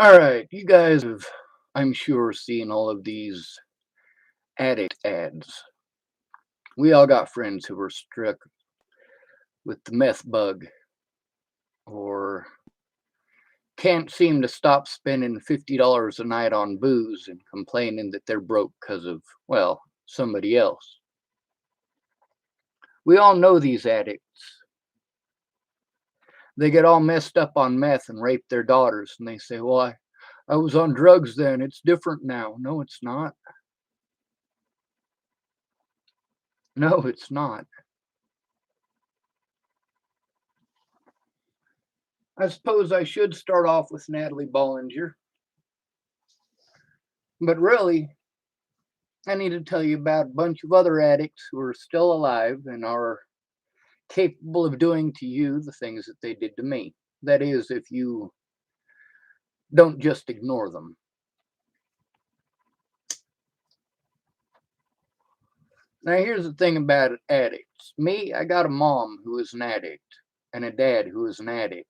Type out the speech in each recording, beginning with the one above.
All right, you guys have, I'm sure, seen all of these addict ads. We all got friends who were struck with the meth bug or can't seem to stop spending $50 a night on booze and complaining that they're broke because of, well, somebody else. We all know these addicts. They get all messed up on meth and rape their daughters, and they say, well, I was on drugs then. It's different now. No, it's not. No, it's not. I suppose I should start off with Natalie Bollinger, but really, I need to tell you about a bunch of other addicts who are still alive and are capable of doing to you the things that they did to me. That is, if you don't just ignore them. Now, here's the thing about addicts. Me, I got a mom who is an addict and a dad who is an addict.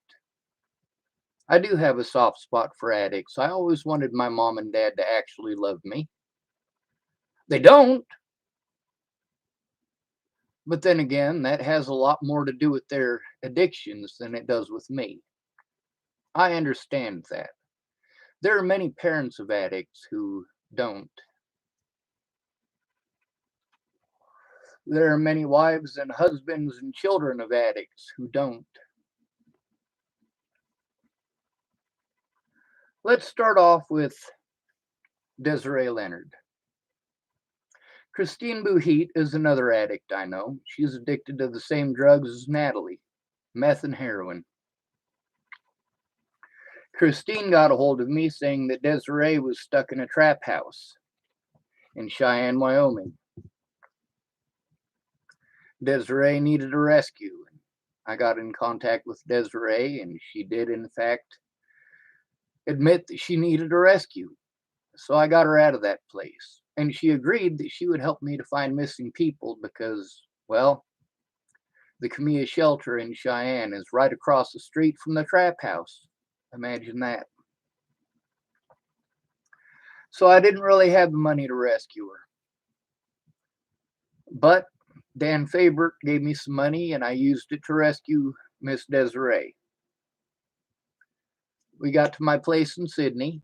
I do have a soft spot for addicts. I always wanted my mom and dad to actually love me. They don't. But then again, that has a lot more to do with their addictions than it does with me. I understand that. There are many parents of addicts who don't. There are many wives and husbands and children of addicts who don't. Let's start off with Desiree Leonard. Christine Buhit is another addict I know. She's addicted to the same drugs as Natalie, meth and heroin. Christine got a hold of me saying that Desiree was stuck in a trap house in Cheyenne, Wyoming. Desiree needed a rescue. I got in contact with Desiree, and she did, in fact, admit that she needed a rescue. So I got her out of that place. And she agreed that she would help me to find missing people because, well, the Camilla shelter in Cheyenne is right across the street from the trap house. Imagine that. So I didn't really have the money to rescue her. But Dan Faber gave me some money and I used it to rescue Miss Desiree. We got to my place in Sydney,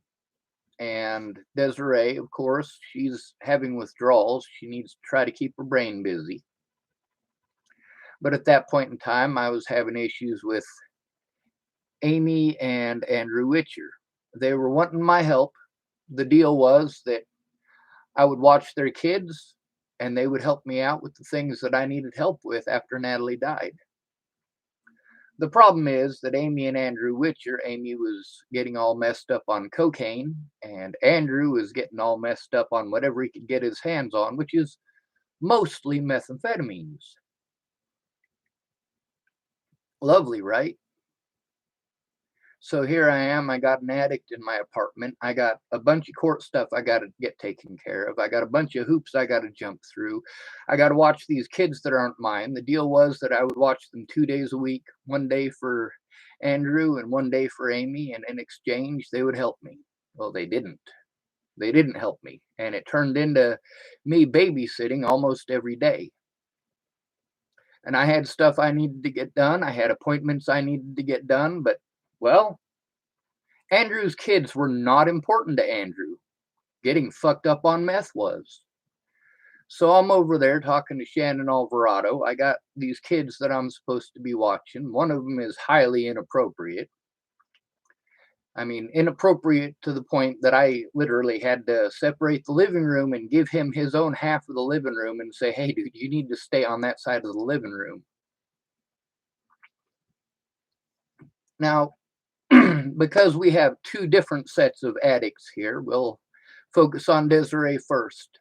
and Desiree, of course, she's having withdrawals. She needs to try to keep her brain busy. But at that point in time, I was having issues with Amy and Andrew Witcher. They were wanting my help. The deal was that I would watch their kids and they would help me out with the things that I needed help with after Natalie died. The problem is that Amy and Andrew Witcher, Amy was getting all messed up on cocaine, and Andrew was getting all messed up on whatever he could get his hands on, which is mostly methamphetamines. Lovely, right? So here I am. I got an addict in my apartment. I got a bunch of court stuff I got to get taken care of. I got a bunch of hoops I got to jump through. I got to watch these kids that aren't mine. The deal was that I would watch them 2 days a week, one day for Andrew and one day for Amy. And in exchange, they would help me. Well, they didn't. They didn't help me. And it turned into me babysitting almost every day. And I had stuff I needed to get done. I had appointments I needed to get done. But, well, Andrew's kids were not important to Andrew. Getting fucked up on meth was. So I'm over there talking to Shannon Alvarado. I got these kids that I'm supposed to be watching. One of them is highly inappropriate. I mean, inappropriate to the point that I literally had to separate the living room and give him his own half of the living room and say, hey, dude, you need to stay on that side of the living room. Now, because we have two different sets of addicts here, we'll focus on Desiree first.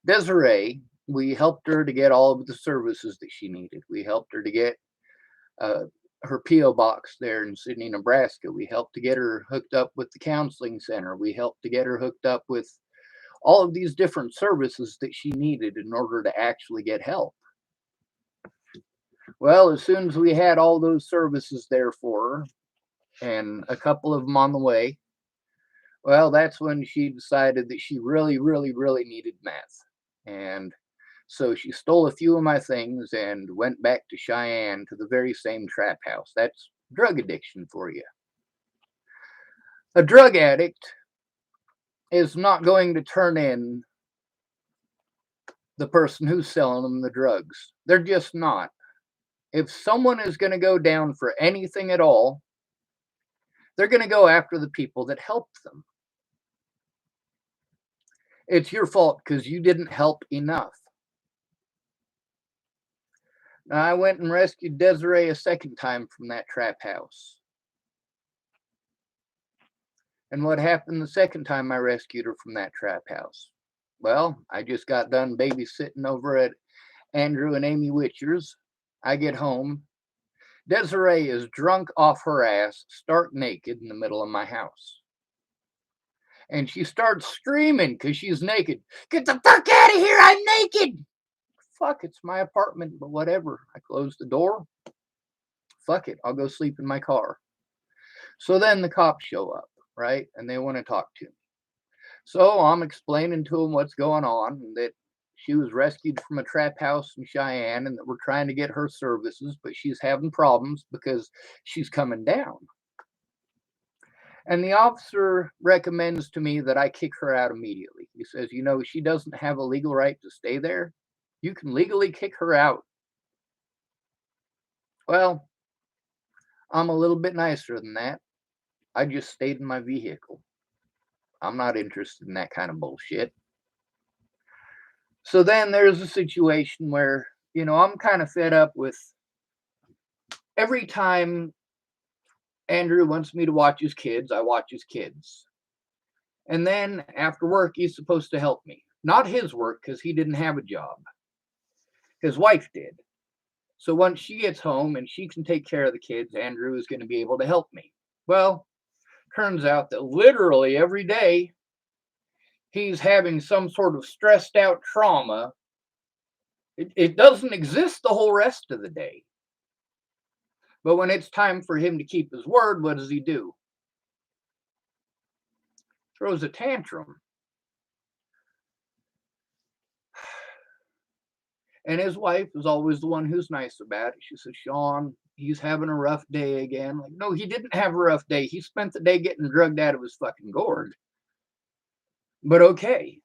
Desiree, we helped her to get all of the services that she needed. We helped her to get her P.O. box there in Sydney, Nebraska. We helped to get her hooked up with the counseling center. We helped to get her hooked up with all of these different services that she needed in order to actually get help. Well, as soon as we had all those services there for her, and a couple of them on the way. Well, that's when she decided that she really, really, really needed meth. And so she stole a few of my things and went back to Cheyenne to the very same trap house. That's drug addiction for you. A drug addict is not going to turn in the person who's selling them the drugs. They're just not. If someone is going to go down for anything at all, they're going to go after the people that helped them. It's your fault because you didn't help enough. Now, I went and rescued Desiree a second time from that trap house. And what happened the second time I rescued her from that trap house? Well, I just got done babysitting over at Andrew and Amy Witcher's. I get home. Desiree is drunk off her ass, stark naked in the middle of my house. And she starts screaming because she's naked. Get the fuck out of here, I'm naked. Fuck, it's my apartment, but whatever. I close the door. Fuck it, I'll go sleep in my car. So then the cops show up, right? And they want to talk to me. So I'm explaining to them what's going on, that she was rescued from a trap house in Cheyenne and that we're trying to get her services, but she's having problems because she's coming down. And the officer recommends to me that I kick her out immediately. He says, you know, she doesn't have a legal right to stay there. You can legally kick her out. Well, I'm a little bit nicer than that. I just stayed in my vehicle. I'm not interested in that kind of bullshit. So then there's a situation where, you know, I'm kind of fed up with every time Andrew wants me to watch his kids, I watch his kids. And then after work, he's supposed to help me. Not his work, because he didn't have a job. His wife did. So once she gets home and she can take care of the kids, Andrew is going to be able to help me. Well, turns out that literally every day he's having some sort of stressed out trauma. It doesn't exist the whole rest of the day. But when it's time for him to keep his word, what does he do? Throws a tantrum. And his wife is always the one who's nice about it. She says, Sean, he's having a rough day again. Like, no, he didn't have a rough day. He spent the day getting drugged out of his fucking gourd. But okay.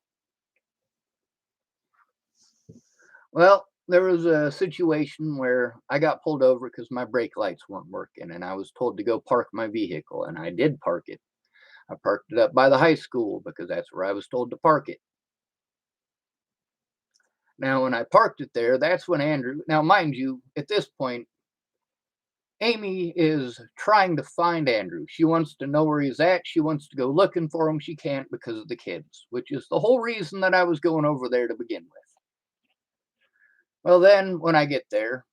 Well, there was a situation where I got pulled over because my brake lights weren't working and I was told to go park my vehicle, and I did park it. I parked it up by the high school because that's where I was told to park it. Now, when I parked it there, that's when Andrew, now mind you, at this point, Amy is trying to find Andrew. She wants to know where he's at. She wants to go looking for him. She can't because of the kids, which is the whole reason that I was going over there to begin with. Well, then when I get there,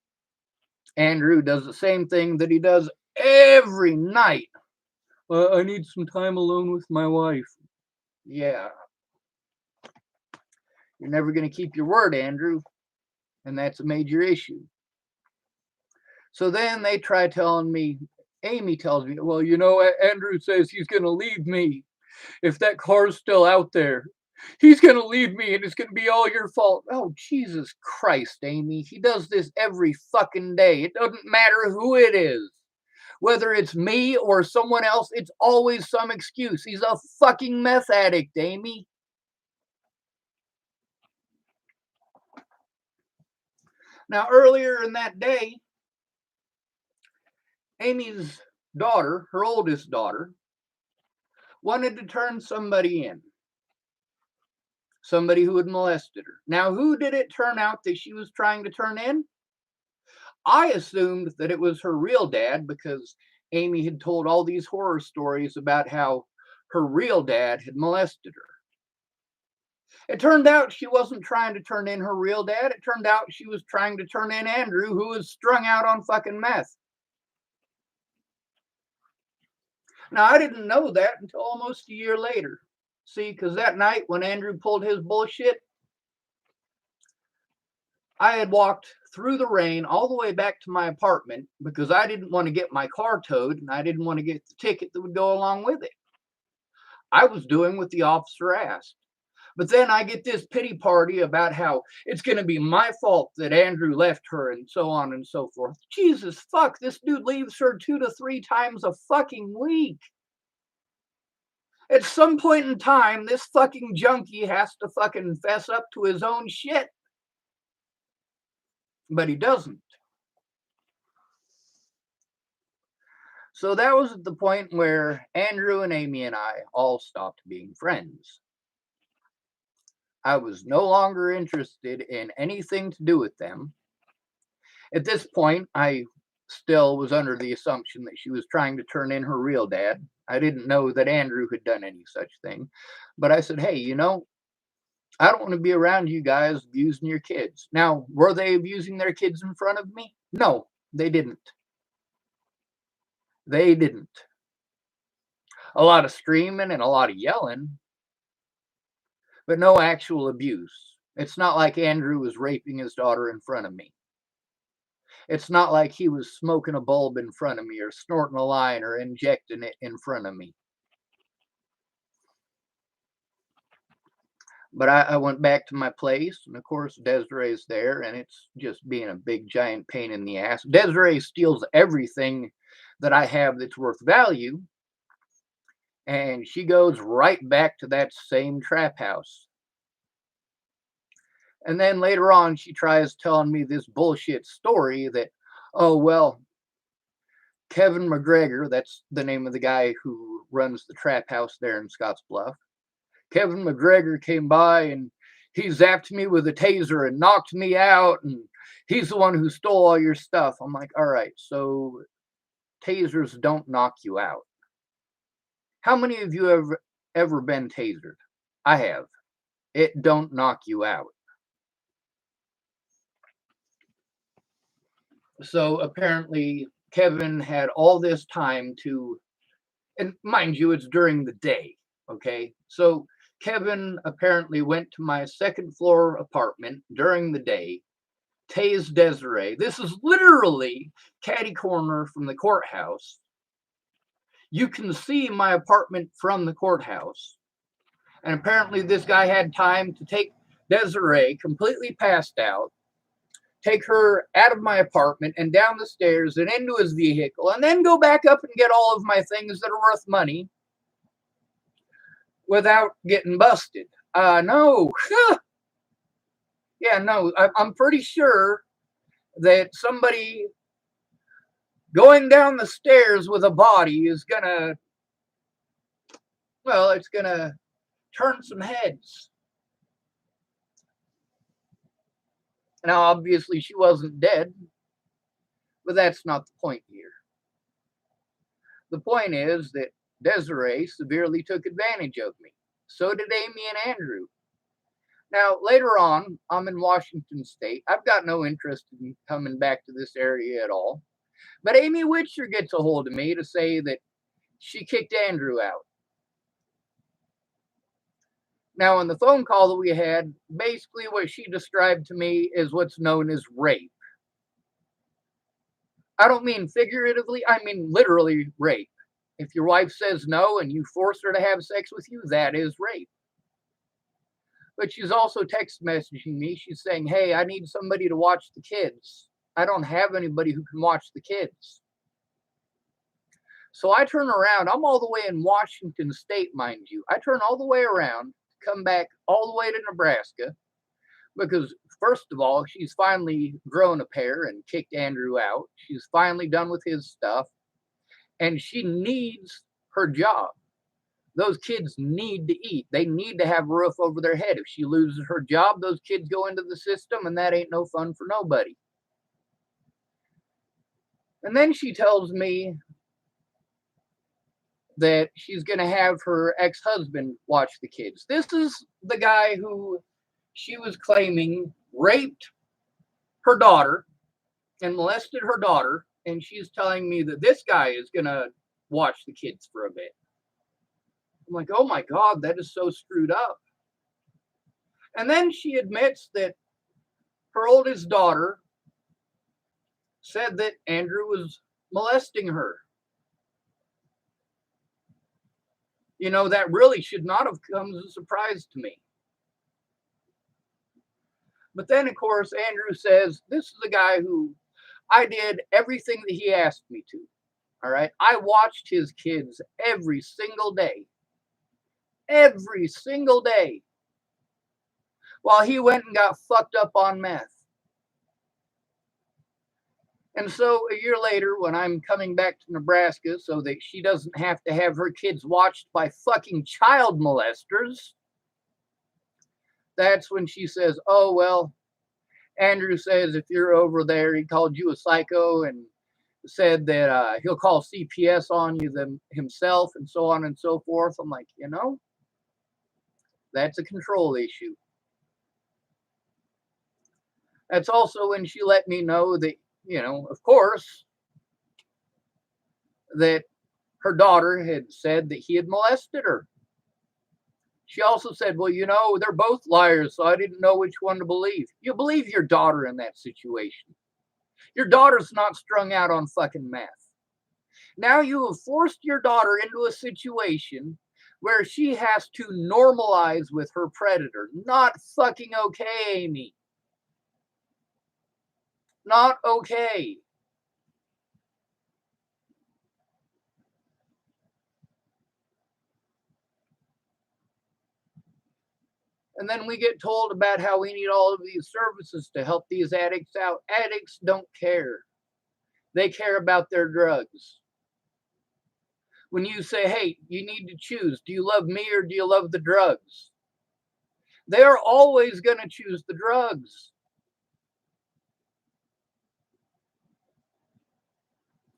Andrew does the same thing that he does every night. I need some time alone with my wife. Yeah. You're never going to keep your word, Andrew. And that's a major issue. So then they try telling me, Amy tells me, well, you know, Andrew says he's going to leave me if that car's still out there. He's going to leave me and it's going to be all your fault. Oh, Jesus Christ, Amy. He does this every fucking day. It doesn't matter who it is. Whether it's me or someone else, it's always some excuse. He's a fucking meth addict, Amy. Now, earlier in that day, Amy's daughter, her oldest daughter, wanted to turn somebody in. Somebody who had molested her. Now, who did it turn out that she was trying to turn in? I assumed that it was her real dad because Amy had told all these horror stories about how her real dad had molested her. It turned out she wasn't trying to turn in her real dad. It turned out she was trying to turn in Andrew, who was strung out on fucking meth. Now, I didn't know that until almost a year later. See, because that night when Andrew pulled his bullshit, I had walked through the rain all the way back to my apartment because I didn't want to get my car towed and I didn't want to get the ticket that would go along with it. I was doing what the officer asked. But then I get this pity party about how it's going to be my fault that Andrew left her and so on and so forth. Jesus fuck, this dude leaves her 2 to 3 times a fucking week. At some point in time, this fucking junkie has to fucking fess up to his own shit. But he doesn't. So that was at the point where Andrew and Amy and I all stopped being friends. I was no longer interested in anything to do with them. At this point, I still was under the assumption that she was trying to turn in her real dad. I didn't know that Andrew had done any such thing. But I said, hey, I don't want to be around you guys abusing your kids. Now, were they abusing their kids in front of me? No, they didn't. They didn't. A lot of screaming and a lot of yelling, but no actual abuse. It's not like Andrew was raping his daughter in front of me. It's not like he was smoking a bulb in front of me or snorting a line or injecting it in front of me. But I went back to my place, and of course, Desiree's there, and it's just being a big giant pain in the ass. Desiree steals everything that I have that's worth value, and she goes right back to that same trap house. And then later on, she tries telling me this bullshit story that, oh, well, Kevin McGregor, that's the name of the guy who runs the trap house there in Scottsbluff. Kevin McGregor came by and he zapped me with a taser and knocked me out, and he's the one who stole all your stuff. I'm like, all right, so tasers don't knock you out. How many of you have ever been tasered? I have. It don't knock you out. So apparently Kevin had all this time to, and mind you, it's during the day. Okay. So Kevin apparently went to my second floor apartment during the day, tased Desiree. This is literally catty corner from the courthouse. You can see my apartment from the courthouse. And apparently this guy had time to take Desiree, completely passed out, take her out of my apartment and down the stairs and into his vehicle, and then go back up and get all of my things that are worth money without getting busted. No. Yeah, no, I'm pretty sure that somebody going down the stairs with a body is gonna, well, it's gonna turn some heads. Now, obviously, she wasn't dead, but that's not the point here. The point is that Desiree severely took advantage of me. So did Amy and Andrew. Now, later on, I'm in Washington State. I've got no interest in coming back to this area at all. But Amy Witcher gets a hold of me to say that she kicked Andrew out. Now, in the phone call that we had, basically what she described to me is what's known as rape. I don't mean figuratively, I mean literally rape. If your wife says no and you force her to have sex with you, that is rape. But she's also text messaging me. She's saying, hey, I need somebody to watch the kids. I don't have anybody who can watch the kids. So I turn around. I'm all the way in Washington State, mind you. I turn all the way around, come back all the way to Nebraska, because first of all, she's finally grown a pair and kicked Andrew out. She's finally done with his stuff, and she needs her job. Those kids need to eat. They need to have a roof over their head. If she loses her job, those kids go into the system, and that ain't no fun for nobody. And then she tells me that she's going to have her ex-husband watch the kids. This is the guy who she was claiming raped her daughter and molested her daughter, and she's telling me that this guy is going to watch the kids for a bit. I'm like, oh my God, that is so screwed up. And then she admits that her oldest daughter said that Andrew was molesting her. You know, that really should not have come as a surprise to me. But then, of course, Andrew says, this is a guy who I did everything that he asked me to. All right. I watched his kids every single day. Every single day. While he went and got fucked up on meth. And so a year later, when I'm coming back to Nebraska so that she doesn't have to have her kids watched by fucking child molesters, that's when she says, oh, well, Andrew says if you're over there, he called you a psycho and said that he'll call CPS on you himself and so on and so forth. I'm like, you know, that's a control issue. That's also when she let me know that, you know, of course, that her daughter had said that he had molested her. She also said, well, you know, they're both liars, so I didn't know which one to believe. You believe your daughter in that situation. Your daughter's not strung out on fucking meth. Now you have forced your daughter into a situation where she has to normalize with her predator. Not fucking okay, Amy. Not okay. And then we get told about how we need all of these services to help these addicts out. Addicts don't care. They care about their drugs. When you say, hey, you need to choose, do you love me or do you love the drugs? They're always going to choose the drugs.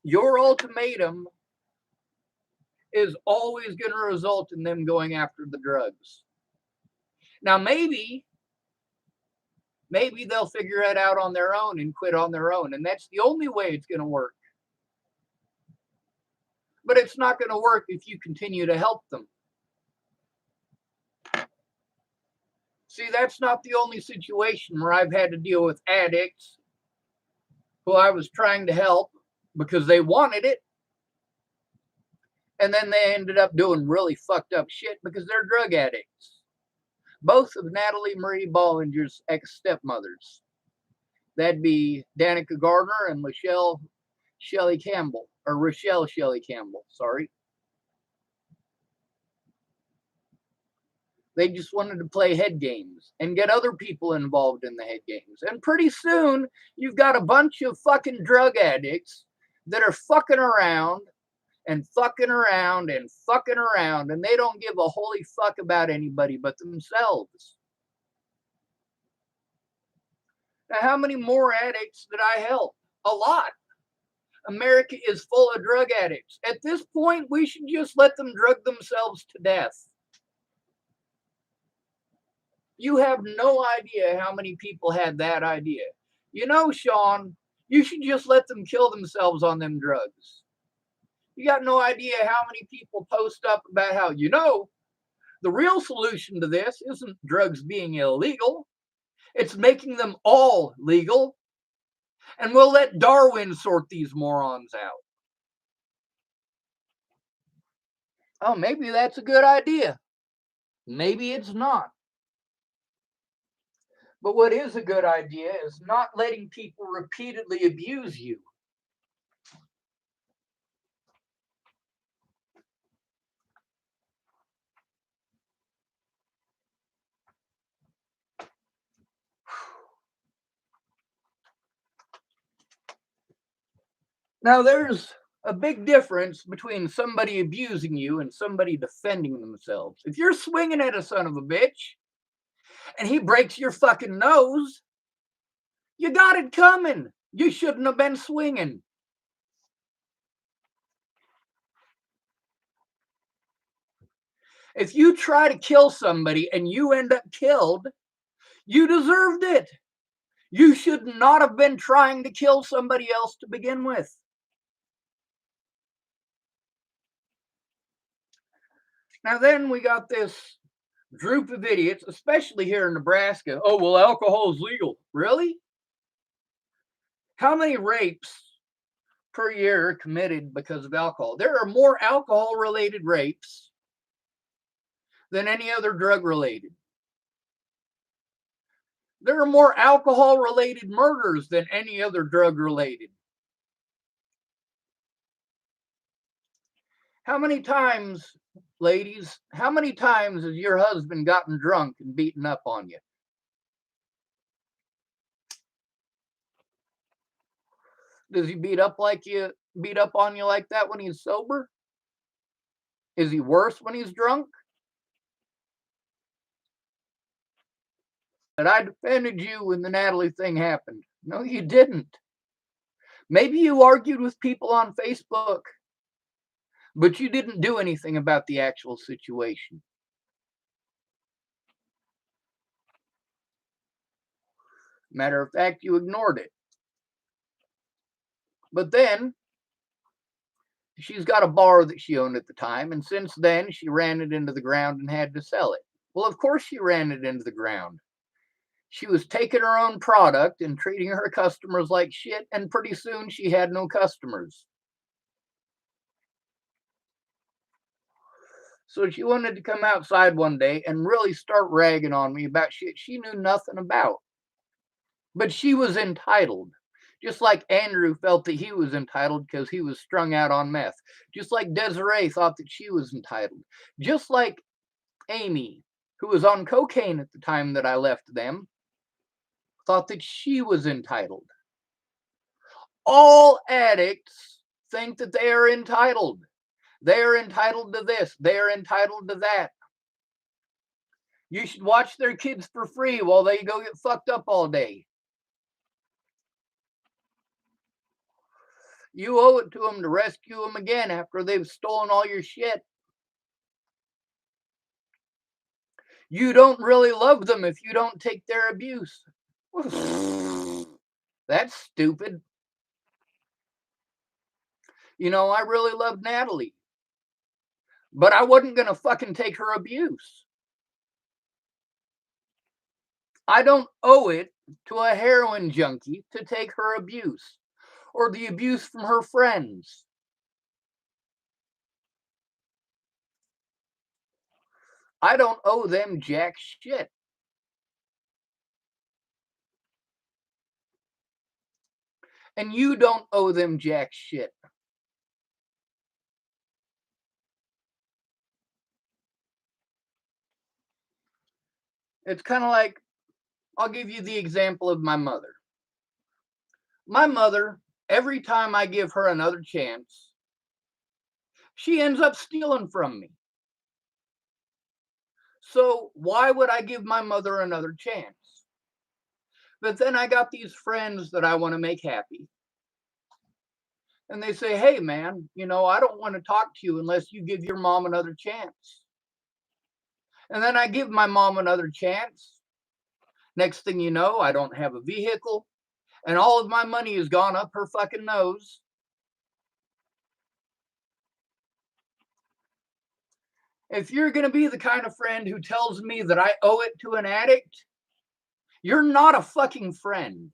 Your ultimatum is always going to result in them going after the drugs. Now, maybe they'll figure it out on their own and quit on their own. And that's the only way it's going to work. But it's not going to work if you continue to help them. See, that's not the only situation where I've had to deal with addicts who I was trying to help because they wanted it. And then they ended up doing really fucked up shit because they're drug addicts. Both of Natalie Marie Bollinger's ex-stepmothers. That'd be Danica Gardner and Rochelle Shelley Campbell. Sorry. They just wanted to play head games and get other people involved in the head games. And pretty soon, you've got a bunch of fucking drug addicts that are fucking around and fucking around and fucking around, and they don't give a holy fuck about anybody but themselves. Now, how many more addicts did I help? A lot. America is full of drug addicts. At this point, we should just let them drug themselves to death. You have no idea how many people had that idea. You know, Sean, you should just let them kill themselves on them drugs. You got no idea how many people post up about how, you know, the real solution to this isn't drugs being illegal. It's making them all legal. And we'll let Darwin sort these morons out. Oh, maybe that's a good idea. Maybe it's not. But what is a good idea is not letting people repeatedly abuse you. Now, there's a big difference between somebody abusing you and somebody defending themselves. If you're swinging at a son of a bitch and he breaks your fucking nose, you got it coming. You shouldn't have been swinging. If you try to kill somebody and you end up killed, you deserved it. You should not have been trying to kill somebody else to begin with. Now then we got this group of idiots, especially here in Nebraska. Oh, well, alcohol is legal. Really? How many rapes per year are committed because of alcohol? There are more alcohol-related rapes than any other drug-related. There are more alcohol-related murders than any other drug-related. How many times, ladies, how many times has your husband gotten drunk and beaten up on you? Does he beat up on you like that when he's sober? Is he worse when he's drunk? That I defended you when the Natalie thing happened. No, you didn't. Maybe you argued with people on Facebook, but you didn't do anything about the actual situation. Matter of fact, you ignored it. But then she's got a bar that she owned at the time, and since then she ran it into the ground and had to sell it. Well, of course she ran it into the ground. She was taking her own product and treating her customers like shit, and pretty soon she had no customers. So she wanted to come outside one day and really start ragging on me about shit she knew nothing about. But she was entitled. Just like Andrew felt that he was entitled because he was strung out on meth. Just like Desiree thought that she was entitled. Just like Amy, who was on cocaine at the time that I left them, thought that she was entitled. All addicts think that they are entitled. They are entitled to this. They are entitled to that. You should watch their kids for free while they go get fucked up all day. You owe it to them to rescue them again after they've stolen all your shit. You don't really love them if you don't take their abuse. That's stupid. You know, I really love Natalie, but I wasn't going to fucking take her abuse. I don't owe it to a heroin junkie to take her abuse or the abuse from her friends. I don't owe them jack shit. And you don't owe them jack shit. It's kind of like, I'll give you the example of my mother. My mother, every time I give her another chance, she ends up stealing from me. So why would I give my mother another chance? But then I got these friends that I want to make happy. And they say, hey, man, you know, I don't want to talk to you unless you give your mom another chance. And then I give my mom another chance. Next thing you know, I don't have a vehicle. And all of my money has gone up her fucking nose. If you're going to be the kind of friend who tells me that I owe it to an addict, you're not a fucking friend.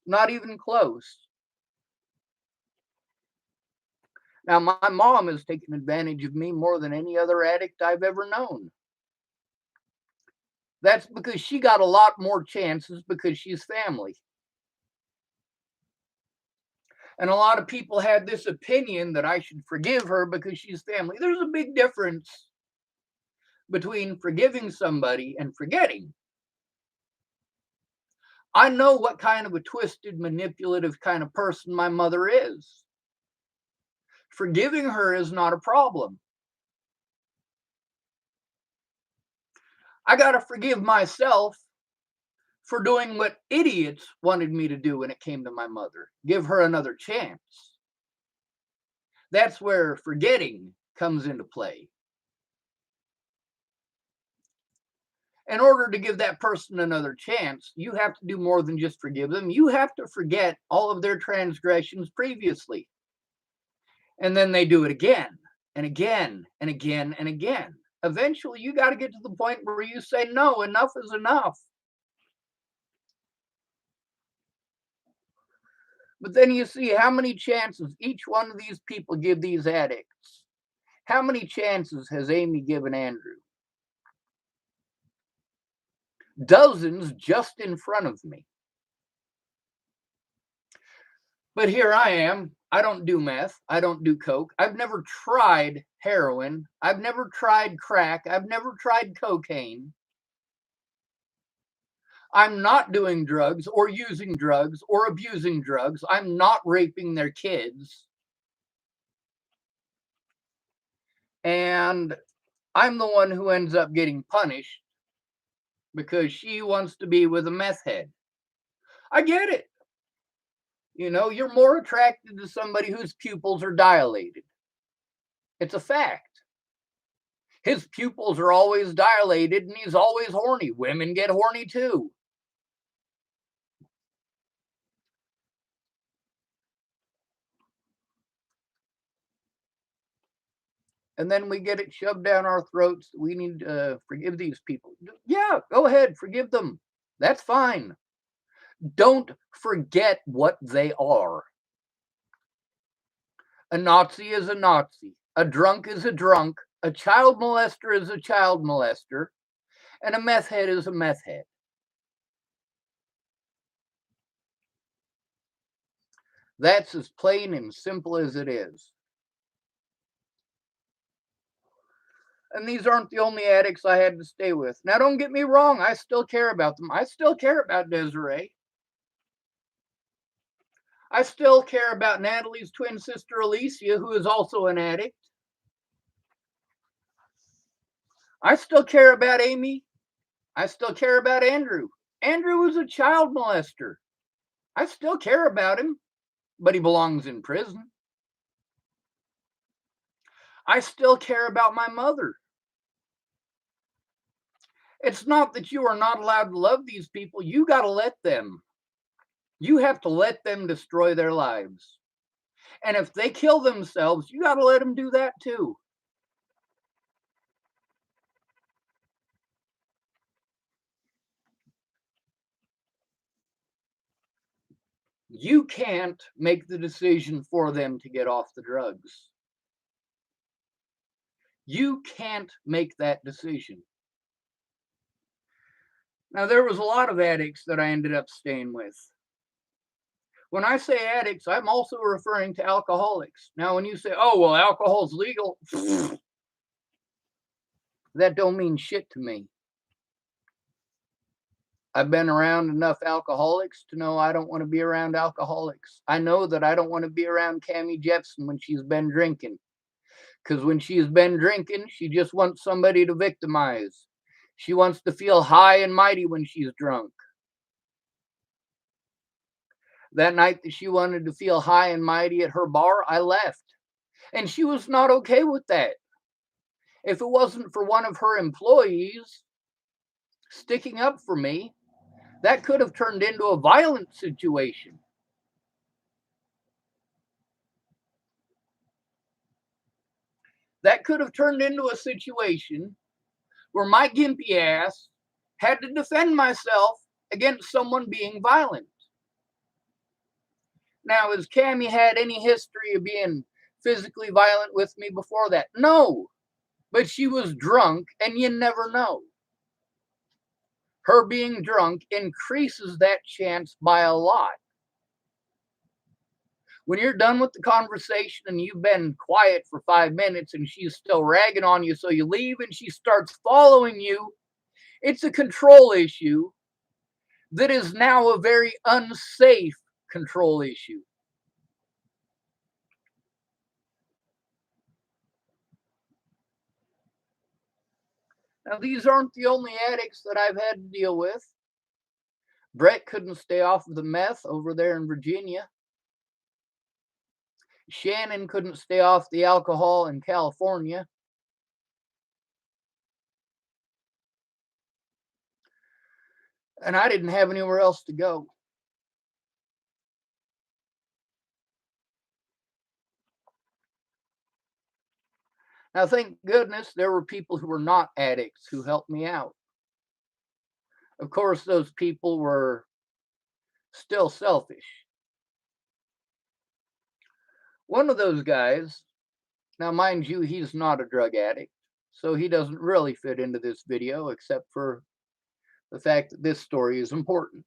Not even close. Now, my mom has taken advantage of me more than any other addict I've ever known. That's because she got a lot more chances because she's family. And a lot of people had this opinion that I should forgive her because she's family. There's a big difference between forgiving somebody and forgetting. I know what kind of a twisted, manipulative kind of person my mother is. Forgiving her is not a problem. I got to forgive myself for doing what idiots wanted me to do when it came to my mother. Give her another chance. That's where forgetting comes into play. In order to give that person another chance, you have to do more than just forgive them. You have to forget all of their transgressions previously. And then they do it again and again and again and again. Eventually, you got to get to the point where you say, no, enough is enough. But then you see how many chances each one of these people give these addicts. How many chances has Amy given Andrew? Dozens just in front of me. But here I am. I don't do meth. I don't do coke. I've never tried heroin. I've never tried crack. I've never tried cocaine. I'm not doing drugs or using drugs or abusing drugs. I'm not raping their kids. And I'm the one who ends up getting punished because she wants to be with a meth head. I get it. You know, you're more attracted to somebody whose pupils are dilated. It's a fact. His pupils are always dilated and he's always horny. Women get horny too. And then we get it shoved down our throats. We need to forgive these people. Yeah, go ahead, forgive them. That's fine. Don't forget what they are. A Nazi is a Nazi. A drunk is a drunk. A child molester is a child molester. And a meth head is a meth head. That's as plain and simple as it is. And these aren't the only addicts I had to stay with. Now, don't get me wrong, I still care about them. I still care about Desiree. I still care about Natalie's twin sister, Alicia, who is also an addict. I still care about Amy. I still care about Andrew. Andrew was a child molester. I still care about him, but he belongs in prison. I still care about my mother. It's not that you are not allowed to love these people. You got to let them. You have to let them destroy their lives. And if they kill themselves, you got to let them do that too. You can't make the decision for them to get off the drugs. You can't make that decision. Now, there was a lot of addicts that I ended up staying with. When I say addicts, I'm also referring to alcoholics. Now, when you say, oh, well, alcohol's legal, that don't mean shit to me. I've been around enough alcoholics to know I don't want to be around alcoholics. I know that I don't want to be around Cammie Jepson when she's been drinking. Because when she's been drinking, she just wants somebody to victimize. She wants to feel high and mighty when she's drunk. That night that she wanted to feel high and mighty at her bar, I left. And she was not okay with that. If it wasn't for one of her employees sticking up for me, that could have turned into a violent situation. That could have turned into a situation where my gimpy ass had to defend myself against someone being violent. Now, has Cammie had any history of being physically violent with me before that? No, but she was drunk, and you never know. Her being drunk increases that chance by a lot. When you're done with the conversation and you've been quiet for 5 minutes and she's still ragging on you, so you leave and she starts following you, it's a control issue that is now a very unsafe control issue. Now, these aren't the only addicts that I've had to deal with. Brett couldn't stay off of the meth over there in Virginia. Shannon couldn't stay off the alcohol in California. And I didn't have anywhere else to go. Now, thank goodness there were people who were not addicts who helped me out. Of course, those people were still selfish. One of those guys, now mind you, he's not a drug addict, so he doesn't really fit into this video except for the fact that this story is important.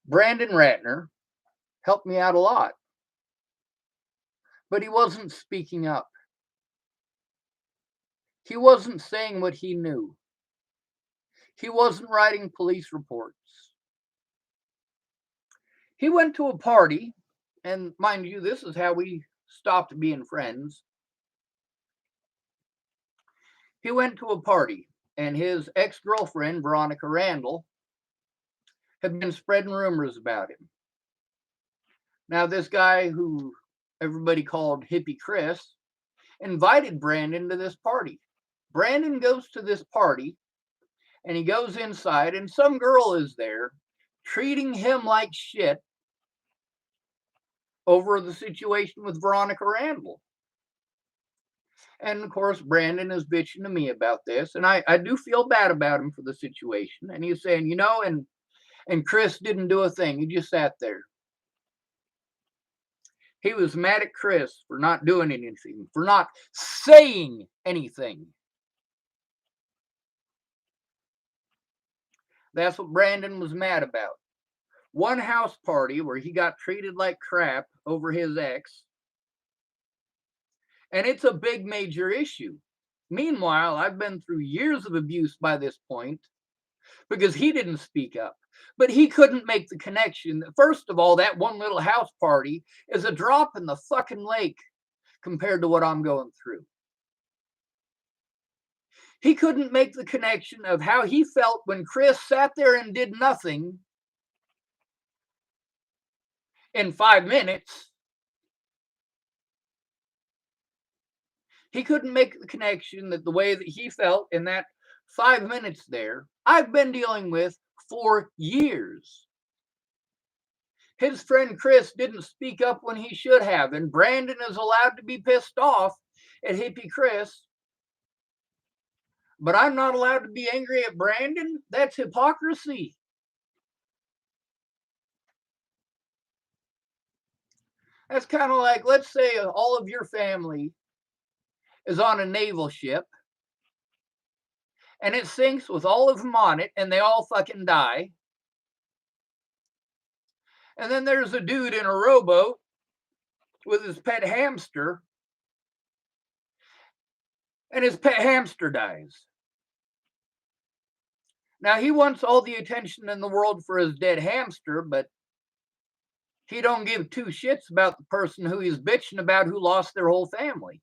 Brandon Ratner helped me out a lot, but he wasn't speaking up. He wasn't saying what he knew. He wasn't writing police reports. He went to a party, and mind you, this is how we stopped being friends. He went to a party, and his ex-girlfriend, Veronica Randall, had been spreading rumors about him. Now, this guy who everybody called Hippie Chris invited Brandon to this party. Brandon goes to this party, and he goes inside, and some girl is there treating him like shit over the situation with Veronica Randall. And of course, Brandon is bitching to me about this, and I do feel bad about him for the situation. And he's saying, you know, and Chris didn't do a thing. He just sat there. He was mad at Chris for not doing anything, for not saying anything. That's what Brandon was mad about. One house party where he got treated like crap over his ex. And it's a big major issue. Meanwhile, I've been through years of abuse by this point because he didn't speak up. But he couldn't make the connection. First of all, that one little house party is a drop in the fucking lake compared to what I'm going through. He couldn't make the connection of how he felt when Chris sat there and did nothing in 5 minutes. He couldn't make the connection that the way that he felt in that 5 minutes there, I've been dealing with for years. His friend Chris didn't speak up when he should have, and Brandon is allowed to be pissed off at Hippie Chris. But I'm not allowed to be angry at Brandon? That's hypocrisy. That's kind of like, let's say all of your family is on a naval ship and it sinks with all of them on it and they all fucking die. And then there's a dude in a rowboat with his pet hamster and his pet hamster dies. Now, he wants all the attention in the world for his dead hamster, but he don't give two shits about the person who he's bitching about who lost their whole family.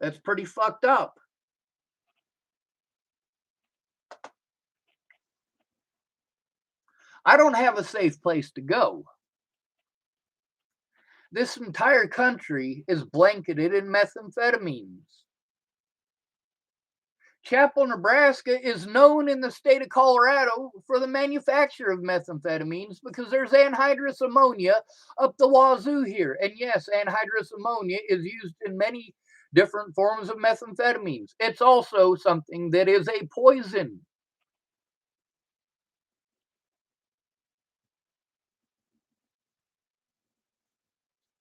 That's pretty fucked up. I don't have a safe place to go. This entire country is blanketed in methamphetamines. Chapel, Nebraska is known in the state of Colorado for the manufacture of methamphetamines because there's anhydrous ammonia up the wazoo here. And yes, anhydrous ammonia is used in many different forms of methamphetamines. It's also something that is a poison.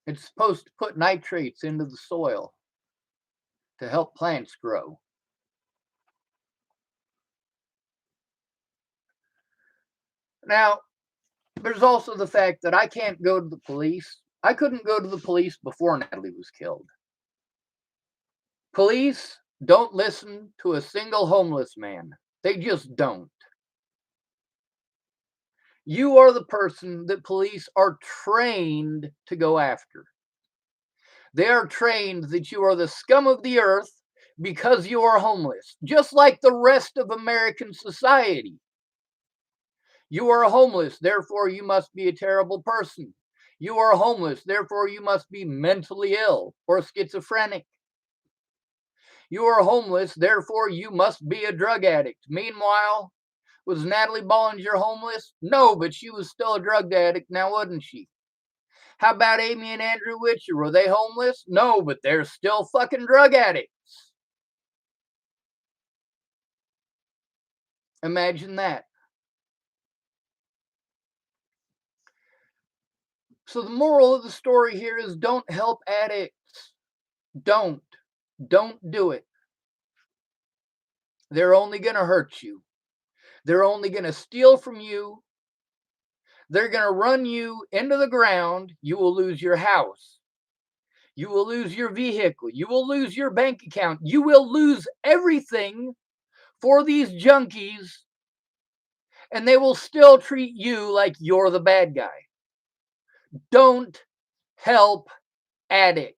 It's supposed to put nitrates into the soil to help plants grow. Now, there's also the fact that I can't go to the police. I couldn't go to the police before Natalie was killed. Police don't listen to a single homeless man. They just don't. You are the person that police are trained to go after. They are trained that you are the scum of the earth because you are homeless, just like the rest of American society. You are homeless, therefore you must be a terrible person. You are homeless, therefore you must be mentally ill or schizophrenic. You are homeless, therefore you must be a drug addict. Meanwhile, was Natalie Bollinger homeless? No, but she was still a drug addict now, wasn't she? How about Amy and Andrew Witcher? Were they homeless? No, but they're still fucking drug addicts. Imagine that. So the moral of the story here is don't help addicts. Don't. Don't do it. They're only going to hurt you. They're only going to steal from you. They're going to run you into the ground. You will lose your house. You will lose your vehicle. You will lose your bank account. You will lose everything for these junkies, and they will still treat you like you're the bad guy. Don't help addicts.